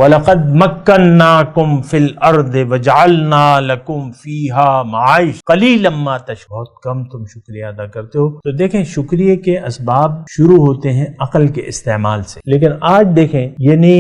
وَلَقَدْ مَكَّنَّاكُمْ فِي الْأَرْضِ وَجَعَلْنَا لَكُمْ فِيهَا مَعَائِشَ قَلِيلًا مَا تَشْكُرُونَ۔ بہت کم تم شکریہ ادا کرتے ہو۔ تو دیکھیں شکریہ کے اسباب شروع ہوتے ہیں عقل کے استعمال سے، لیکن آج دیکھیں یعنی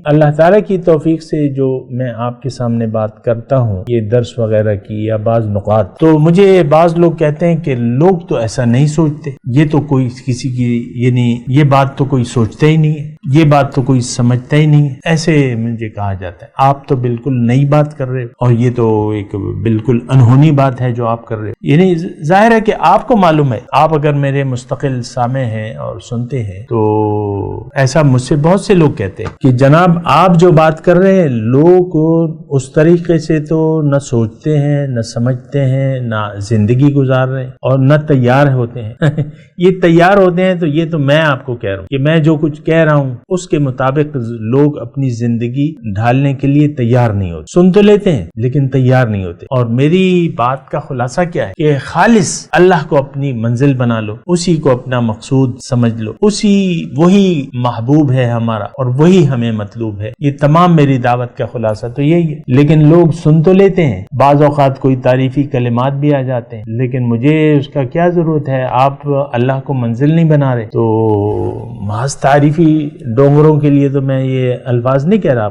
اللہ تعالیٰ کی توفیق سے جو میں آپ کے سامنے بات کرتا ہوں یہ درس وغیرہ کی یا بعض نقاط، تو مجھے بعض لوگ کہتے ہیں کہ لوگ تو ایسا نہیں سوچتے، یہ تو کوئی کسی کی یعنی یہ بات تو کوئی سوچتا ہی نہیں ہے، یہ بات تو کوئی سمجھتا ہی نہیں ہے، ایسے مجھے کہا جاتا ہے۔ آپ تو بالکل نئی بات کر رہے ہو اور یہ تو ایک بالکل انہونی بات ہے جو آپ کر رہے ہو۔ یعنی ظاہر ہے کہ آپ کو معلوم ہے، آپ اگر میرے مستقل سامع ہیں اور سنتے ہیں تو ایسا مجھ سے بہت سے لوگ کہتے ہیں کہ جناب آپ جو بات کر رہے ہیں لوگ اس طریقے سے تو نہ سوچتے ہیں، نہ سمجھتے ہیں، نہ زندگی گزار رہے ہیں اور نہ تیار ہوتے ہیں۔ یہ تیار ہوتے ہیں تو یہ تو میں آپ کو کہہ رہا ہوں کہ میں جو کچھ کہہ رہا ہوں اس کے مطابق لوگ اپنی زندگی ڈھالنے کے لیے تیار نہیں ہوتے، سن تو لیتے ہیں لیکن تیار نہیں ہوتے۔ اور میری بات کا خلاصہ کیا ہے کہ خالص اللہ کو اپنی منزل بنا لو، اسی کو اپنا مقصود سمجھ لو، وہی محبوب ہے ہمارا اور وہی ہمیں مطلوب ہے۔ یہ تمام میری دعوت کا خلاصہ تو یہی ہے، لیکن لوگ سن تو لیتے ہیں، بعض اوقات کوئی تعریفی کلمات بھی آ جاتے ہیں، لیکن مجھے اس کا کیا ضرورت ہے؟ آپ اللہ کو منزل نہیں بنا رہے تو محض تعریفی ڈونگروں کے لیے تو میں یہ الفاظ نہیں کہہ رہا۔